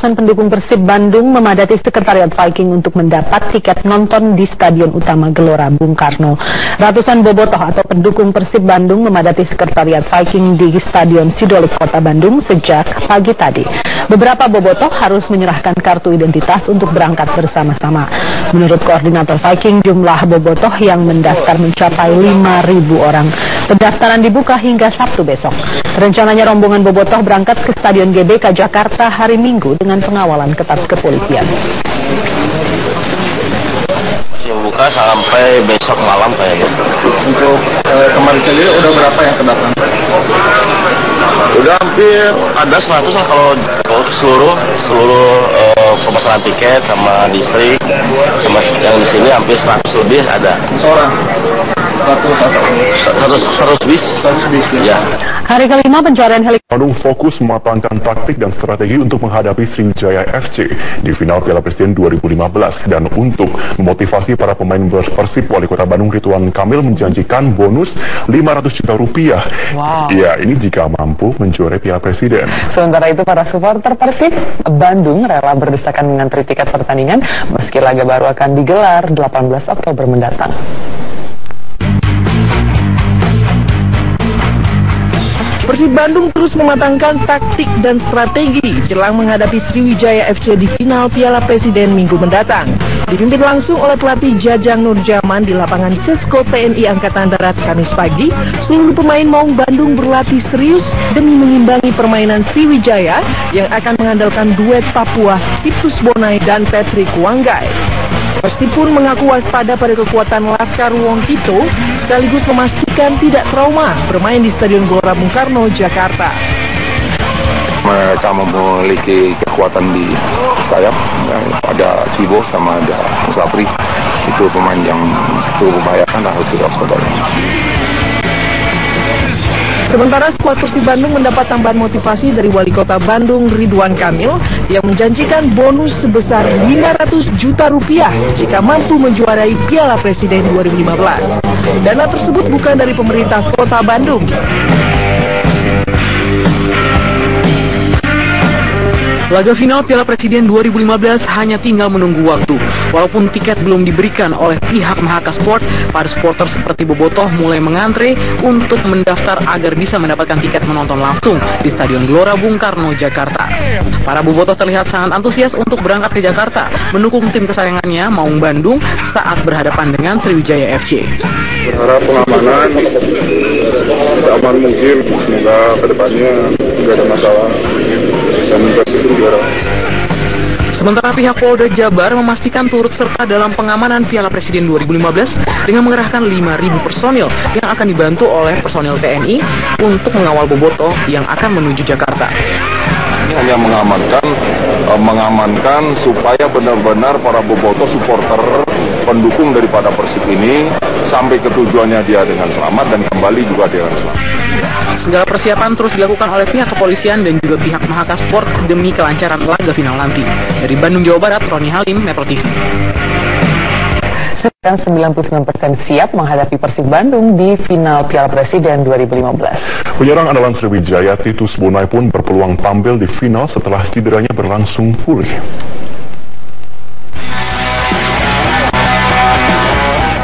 Ratusan pendukung Persib Bandung memadati sekretariat Viking untuk mendapat tiket nonton di Stadion Utama Gelora Bung Karno. Ratusan bobotoh atau pendukung Persib Bandung memadati sekretariat Viking di Stadion Sidolik Kota Bandung sejak pagi tadi. Beberapa bobotoh harus menyerahkan kartu identitas untuk berangkat bersama-sama. Menurut koordinator Viking, jumlah bobotoh yang mendaftar mencapai 5.000 orang. Pendaftaran dibuka hingga Sabtu besok. Rencananya rombongan bobotoh berangkat ke Stadion GBK Jakarta hari Minggu dengan pengawalan ketat kepolisian. Masih buka sampai besok malam kayaknya. Untuk kemarin sendiri udah berapa yang kedatangan? Udah hampir ada 100 lah kalau seluruh pemesanan tiket sama distrik sama yang di sini hampir 100 lebih ada. Seorang? 100 bis. Ya. Hari kelima pencarian helikopter. Bandung fokus mematangkan taktik dan strategi untuk menghadapi Sriwijaya FC di final Piala Presiden 2015 dan untuk memotivasi para pemain Persib, Wali Kota Bandung Ridwan Kamil menjanjikan bonus 500 juta rupiah. Wow. Ya, ini jika mampu menjuarai Piala Presiden. Sementara itu para supporter Persib Bandung rela berdesakan mengantri tiket pertandingan meski laga baru akan digelar 18 Oktober mendatang. Persib Bandung terus mematangkan taktik dan strategi jelang menghadapi Sriwijaya FC di final Piala Presiden Minggu mendatang. Dipimpin langsung oleh pelatih Jajang Nurjaman di lapangan Sesko TNI Angkatan Darat Kamis pagi, seluruh pemain Maung Bandung berlatih serius demi mengimbangi permainan Sriwijaya yang akan mengandalkan duet Papua Titus Bonai dan Patrick Wanggai. Persib pun mengaku waspada pada kekuatan Laskar Wongkito sekaligus memastikan tidak trauma bermain di Stadion Gelora Bung Karno, Jakarta. Mereka memiliki kekuatan di sayap, ada Cibo sama ada Musafri. Itu pemain yang cukup membahayakan dan harus kita waspadai. Sementara skuad Persib Bandung mendapat tambahan motivasi dari Wali Kota Bandung Ridwan Kamil yang menjanjikan bonus sebesar 500 juta rupiah jika mampu menjuarai Piala Presiden 2015. Dana tersebut bukan dari pemerintah Kota Bandung. Laga final Piala Presiden 2015 hanya tinggal menunggu waktu. Walaupun tiket belum diberikan oleh pihak Mahaka Sport, para supporter seperti bobotoh mulai mengantre untuk mendaftar agar bisa mendapatkan tiket menonton langsung di Stadion Gelora Bung Karno, Jakarta. Para bobotoh terlihat sangat antusias untuk berangkat ke Jakarta, mendukung tim kesayangannya Maung Bandung saat berhadapan dengan Sriwijaya FC. Berharap pengamanan seaman mungkin, semoga kedepannya tidak ada masalah. Sementara pihak Polda Jabar memastikan turut serta dalam pengamanan Piala Presiden 2015 dengan mengerahkan 5.000 personil yang akan dibantu oleh personil TNI untuk mengawal bobotoh yang akan menuju Jakarta. Ini hanya mengamankan supaya benar-benar para bobotoh supporter pendukung daripada Persib ini sampai ke tujuannya dia dengan selamat dan kembali juga dengan selamat. Segala persiapan terus dilakukan oleh pihak kepolisian dan juga pihak Mahaka Sport demi kelancaran laga final nanti. Dari Bandung, Jawa Barat, Roni Halim, Metro TV. 99% siap menghadapi Persib Bandung di final Piala Presiden 2015. Penyerang andalan Sriwijaya Titus Bonai pun berpeluang tampil di final setelah cederanya berlangsung pulih.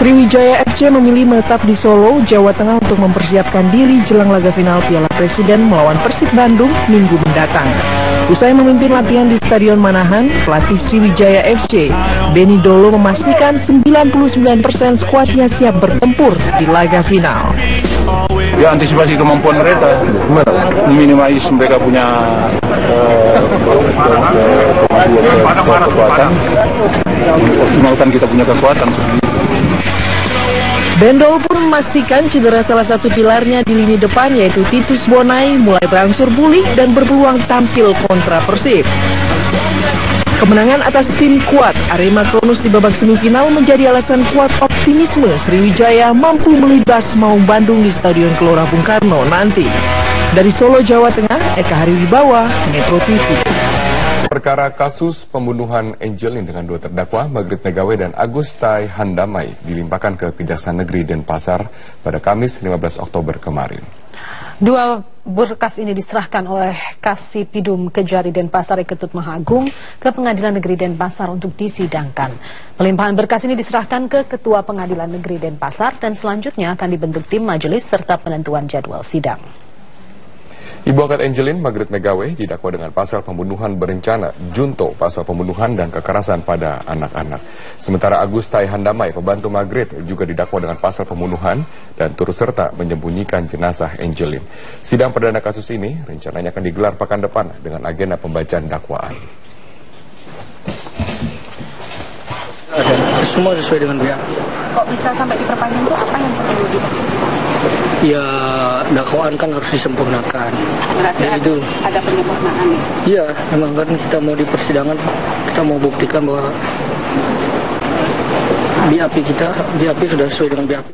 Sriwijaya FC memilih menetap di Solo, Jawa Tengah untuk mempersiapkan diri jelang laga final Piala Presiden melawan Persib Bandung Minggu mendatang. Usai memimpin latihan di Stadion Manahan, pelatih Sriwijaya FC, Benny Dolo memastikan 99% skuadnya siap bertempur di laga final. Ya, antisipasi kemampuan mereka, meminimais mereka punya kekuatan, optimalkan kita punya kekuatan. Bendol pun memastikan cedera salah satu pilarnya di lini depan yaitu Titus Bonai mulai berangsur pulih dan berpeluang tampil kontra Persib. Kemenangan atas tim kuat Arema Kronus di babak semifinal menjadi alasan kuat optimisme Sriwijaya mampu melibas Maung Bandung di Stadion Gelora Bung Karno nanti. Dari Solo, Jawa Tengah, Eka Hariwibawa, Metro TV. Perkara kasus pembunuhan Angelin dengan dua terdakwa, Magrit Megawe dan Agustai Handamai, dilimpahkan ke Kejaksaan Negeri Denpasar pada Kamis 15 Oktober kemarin. Dua berkas ini diserahkan oleh Kasipidum Kejari Denpasar Ketut Mahagung ke Pengadilan Negeri Denpasar untuk disidangkan. Pelimpahan berkas ini diserahkan ke Ketua Pengadilan Negeri Denpasar dan selanjutnya akan dibentuk tim majelis serta penentuan jadwal sidang. Ibu angkat Angelin, Margaret Megawe, didakwa dengan pasal pembunuhan berencana, junto, pasal pembunuhan dan kekerasan pada anak-anak. Sementara Agus Taihandamai, pembantu Margaret, juga didakwa dengan pasal pembunuhan dan turut serta menyembunyikan jenazah Angelin. Sidang perdana kasus ini rencananya akan digelar pekan depan dengan agenda pembacaan dakwaan. Semua sesuai dengan BAP. Kok bisa sampai diperpanjang itu apa yang perlu diperpanjang? Ya, dakwaan kan harus disempurnakan. Berarti ya, itu ada penyempurnaan ya? Iya, memang kan kita mau di persidangan, kita mau buktikan bahwa BAP sudah sesuai dengan BAP.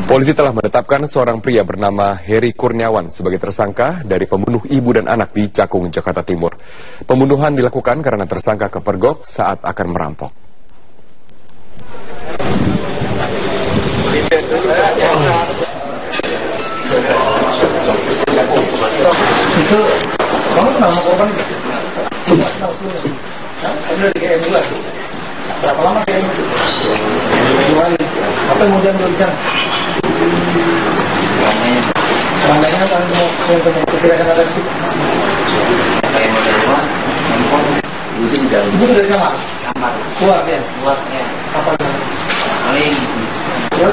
Polisi telah menetapkan seorang pria bernama Heri Kurniawan sebagai tersangka dari pembunuh ibu dan anak di Cakung, Jakarta Timur. Pembunuhan dilakukan karena tersangka kepergok saat akan merampok. Itu kamu kenal sama korban itu? Udah di KM juga. Berapa lama KM itu? 2 hari. Apa yang mau diambil di sana? Selandainya apa yang mau perkirakan ada di situ? Yang mau dari rumah, handphone, duitnya di dalam. Itu dari kamar? Kamar. Keluar ya? Keluar ya. Apa itu? Paling. Ya?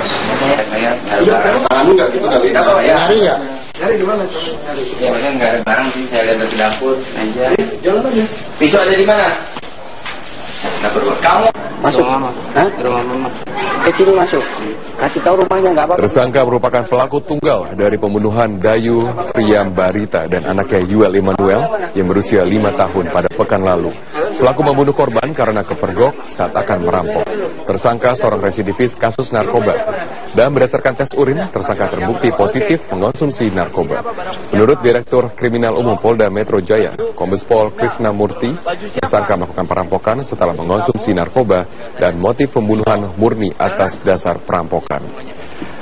Kayak Iya, kamu nggak gitu kali? Nyari ya? Nyari gimana? Ya, mereka nggak ada barang sih. Saya lihat dari dapur aja. Jalan aja. Pisau ada di mana? Dapur. Kamu masuk. Hah? Rumah mama. Ke sini masuk. Kasih tahu rumahnya nggak apa-apa. Tersangka merupakan pelaku tunggal dari pembunuhan Dayu Priyambarita dan anaknya Yuel Emmanuel yang berusia 5 tahun pada pekan lalu. Pelaku membunuh korban karena kepergok saat akan merampok. Tersangka seorang residivis kasus narkoba. Dan berdasarkan tes urin, tersangka terbukti positif mengonsumsi narkoba. Menurut Direktur Kriminal Umum Polda Metro Jaya, Kombes Pol Krisnamurti, tersangka melakukan perampokan setelah mengonsumsi narkoba dan motif pembunuhan murni atas dasar perampokan.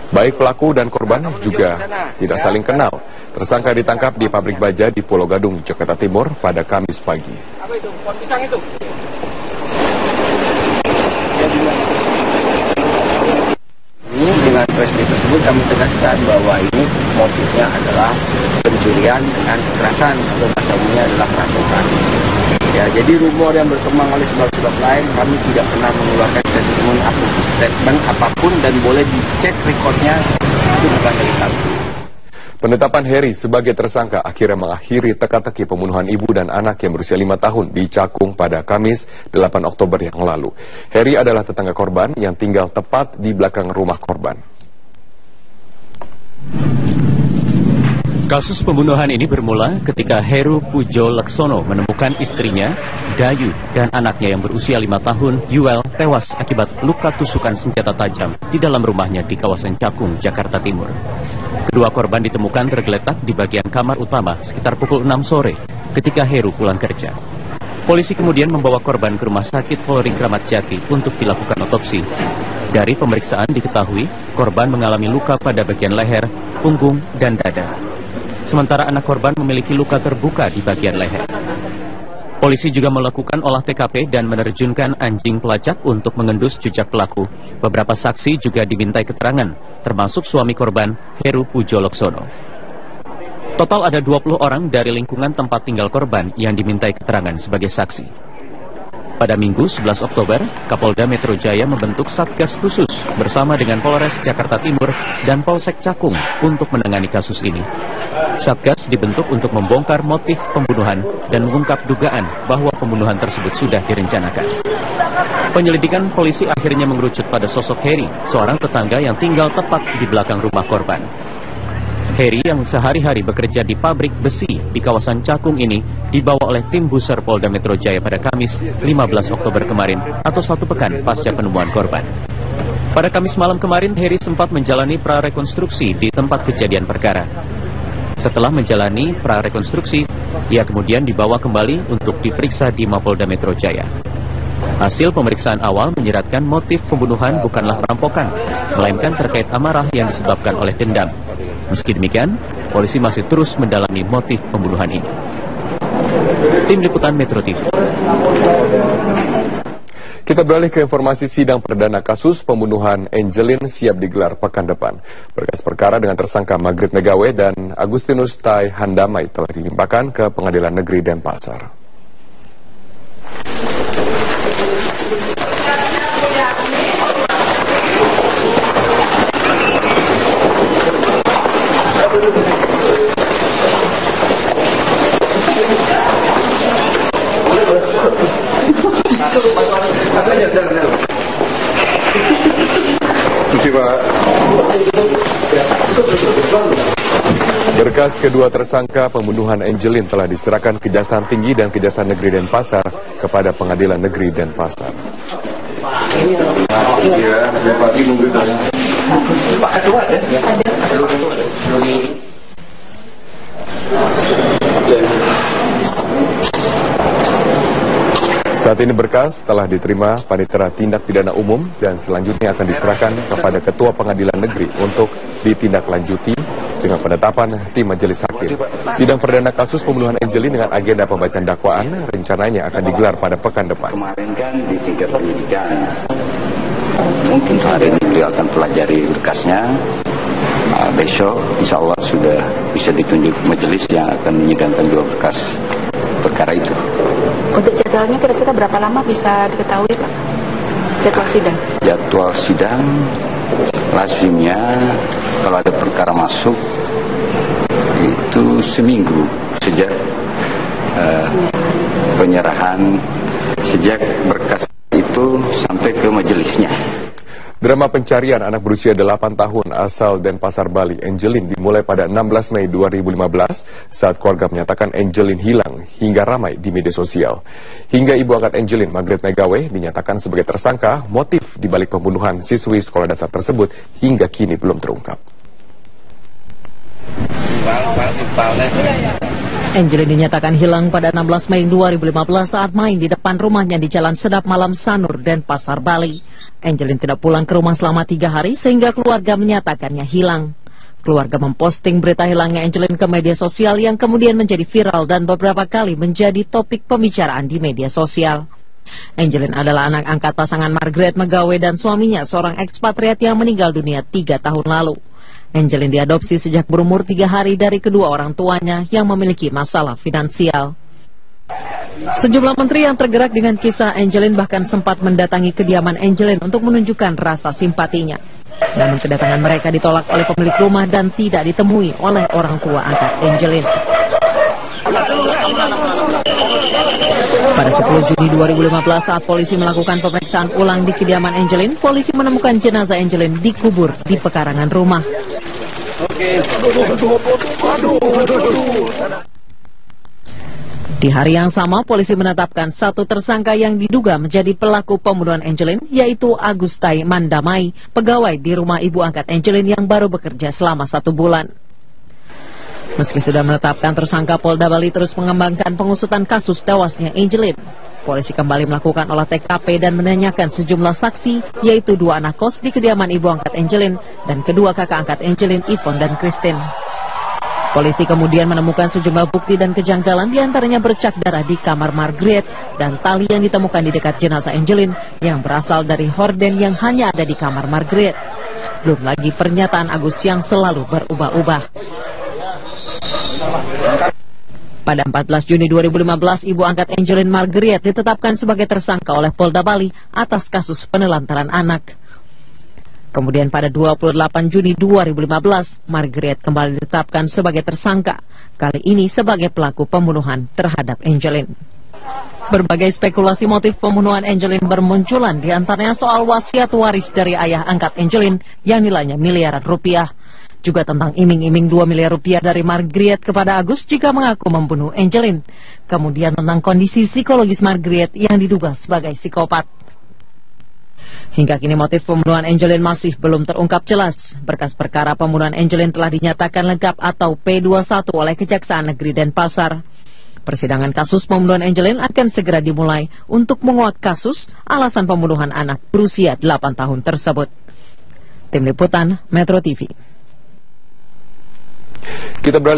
Baik pelaku dan korban juga tidak saling kenal. Tersangka ditangkap di pabrik baja di Pulau Gadung, Jakarta Timur pada Kamis pagi. Apa itu? Pot pisang itu. Ini dengan press release tersebut kami tegaskan bahwa ini motifnya adalah pencurian dengan kekerasan atau bahasa umumnya adalah perampokan. Ya, jadi rumor yang berkembang oleh sebab-sebab lain kami tidak pernah mengeluarkan statement apapun dan boleh dicek rekodnya itu bukan dari kami. Penetapan Heri sebagai tersangka akhirnya mengakhiri teka-teki pembunuhan ibu dan anak yang berusia 5 tahun di Cakung pada Kamis 8 Oktober yang lalu. Heri adalah tetangga korban yang tinggal tepat di belakang rumah korban. Kasus pembunuhan ini bermula ketika Heru Pujo Laksono menemukan istrinya, Dayu, dan anaknya yang berusia 5 tahun, Yuel, tewas akibat luka tusukan senjata tajam di dalam rumahnya di kawasan Cakung, Jakarta Timur. Kedua korban ditemukan tergeletak di bagian kamar utama sekitar pukul 6 sore ketika Heru pulang kerja. Polisi kemudian membawa korban ke Rumah Sakit Polri Kramat Jati untuk dilakukan otopsi. Dari pemeriksaan diketahui korban mengalami luka pada bagian leher, punggung, dan dada. Sementara anak korban memiliki luka terbuka di bagian leher. Polisi juga melakukan olah TKP dan menerjunkan anjing pelacak untuk mengendus jejak pelaku. Beberapa saksi juga dimintai keterangan, termasuk suami korban, Heru Pujo Laksono. Total ada 20 orang dari lingkungan tempat tinggal korban yang dimintai keterangan sebagai saksi. Pada Minggu 11 Oktober, Kapolda Metro Jaya membentuk Satgas Khusus bersama dengan Polres Jakarta Timur dan Polsek Cakung untuk menangani kasus ini. Satgas dibentuk untuk membongkar motif pembunuhan dan mengungkap dugaan bahwa pembunuhan tersebut sudah direncanakan. Penyelidikan polisi akhirnya mengerucut pada sosok Heri, seorang tetangga yang tinggal tepat di belakang rumah korban. Heri yang sehari-hari bekerja di pabrik besi di kawasan Cakung ini dibawa oleh tim Buser Polda Metro Jaya pada Kamis 15 Oktober kemarin atau 1 pekan pasca penemuan korban. Pada Kamis malam kemarin, Heri sempat menjalani prarekonstruksi di tempat kejadian perkara. Setelah menjalani prarekonstruksi, ia kemudian dibawa kembali untuk diperiksa di Mapolda Metro Jaya. Hasil pemeriksaan awal menyiratkan motif pembunuhan bukanlah perampokan, melainkan terkait amarah yang disebabkan oleh dendam. Meski demikian, polisi masih terus mendalami motif pembunuhan ini. Tim Liputan Metro TV. Kita beralih ke informasi sidang perdana kasus pembunuhan Angelin siap digelar pekan depan. Berkas perkara dengan tersangka Margaret Megawe dan Agustinus Tai Handamai telah dilimpahkan ke Pengadilan Negeri Denpasar. Berkas kedua tersangka pembunuhan Angelin telah diserahkan Kejaksaan Tinggi dan Kejaksaan Negeri Denpasar kepada Pengadilan Negeri Denpasar. Pak Ketua ya? Saat ini berkas telah diterima Panitera Tindak Pidana Umum dan selanjutnya akan diserahkan kepada Ketua Pengadilan Negeri untuk ditindaklanjuti dengan penetapan tim majelis hakim. Sidang perdana kasus pembunuhan Angelin dengan agenda pembacaan dakwaan rencananya akan digelar pada pekan depan. Kemarin kan di tingkat penyidikan, mungkin hari ini beliau akan pelajari berkasnya. Besok insya Allah sudah bisa ditunjuk majelis yang akan menyidangkan dua berkas perkara itu. Untuk jadwalnya kira-kira berapa lama bisa diketahui, Pak? Jadwal sidang? Jadwal sidang lazimnya kalau ada perkara masuk itu seminggu sejak penyerahan, sejak berkas itu sampai ke majelisnya. Drama pencarian anak berusia 8 tahun asal Denpasar, Bali, Angelin dimulai pada 16 Mei 2015 saat keluarga menyatakan Angelin hilang hingga ramai di media sosial. Hingga ibu angkat Angelin, Margaret Megawe, dinyatakan sebagai tersangka, motif dibalik pembunuhan siswi sekolah dasar tersebut hingga kini belum terungkap. Angelin dinyatakan hilang pada 16 Mei 2015 saat main di depan rumahnya di Jalan Sedap Malam Sanur, Denpasar, Bali. Angelin tidak pulang ke rumah selama 3 hari sehingga keluarga menyatakannya hilang. Keluarga memposting berita hilangnya Angelin ke media sosial yang kemudian menjadi viral dan beberapa kali menjadi topik pembicaraan di media sosial. Angelin adalah anak angkat pasangan Margaret Megawe dan suaminya, seorang ekspatriat yang meninggal dunia 3 tahun lalu. Angelin diadopsi sejak berumur 3 hari dari kedua orang tuanya yang memiliki masalah finansial. Sejumlah menteri yang tergerak dengan kisah Angelin bahkan sempat mendatangi kediaman Angelin untuk menunjukkan rasa simpatinya. Namun kedatangan mereka ditolak oleh pemilik rumah dan tidak ditemui oleh orang tua angkat Angelin. Pada 10 Juni 2015 saat polisi melakukan pemeriksaan ulang di kediaman Angelin, polisi menemukan jenazah Angelin dikubur di pekarangan rumah. Di hari yang sama, polisi menetapkan satu tersangka yang diduga menjadi pelaku pembunuhan Angelin, yaitu Agustai Mandamai, pegawai di rumah ibu angkat Angelin yang baru bekerja selama 1 bulan. Meski sudah menetapkan tersangka, Polda Bali terus mengembangkan pengusutan kasus tewasnya Angelin. Polisi kembali melakukan olah TKP dan menanyakan sejumlah saksi, yaitu 2 anak kos di kediaman ibu angkat Angelin dan kedua kakak angkat Angelin, Ipon dan Christine. Polisi kemudian menemukan sejumlah bukti dan kejanggalan, diantaranya bercak darah di kamar Margaret dan tali yang ditemukan di dekat jenazah Angelin yang berasal dari horden yang hanya ada di kamar Margaret. Belum lagi pernyataan Agus yang selalu berubah-ubah. Pada 14 Juni 2015, ibu angkat Angelin, Margaret, ditetapkan sebagai tersangka oleh Polda Bali atas kasus penelantaran anak. Kemudian pada 28 Juni 2015, Margaret kembali ditetapkan sebagai tersangka, kali ini sebagai pelaku pembunuhan terhadap Angelin. Berbagai spekulasi motif pembunuhan Angelin bermunculan, diantaranya soal wasiat waris dari ayah angkat Angelin yang nilainya miliaran rupiah. Juga tentang iming-iming 2 miliar rupiah dari Margaret kepada Agus jika mengaku membunuh Angelin. Kemudian tentang kondisi psikologis Margaret yang diduga sebagai psikopat. Hingga kini motif pembunuhan Angelin masih belum terungkap jelas. Berkas perkara pembunuhan Angelin telah dinyatakan lengkap atau P21 oleh Kejaksaan Negeri Denpasar. Persidangan kasus pembunuhan Angelin akan segera dimulai untuk menguak kasus alasan pembunuhan anak berusia 8 tahun tersebut. Tim Liputan Metro TV. Kita beralih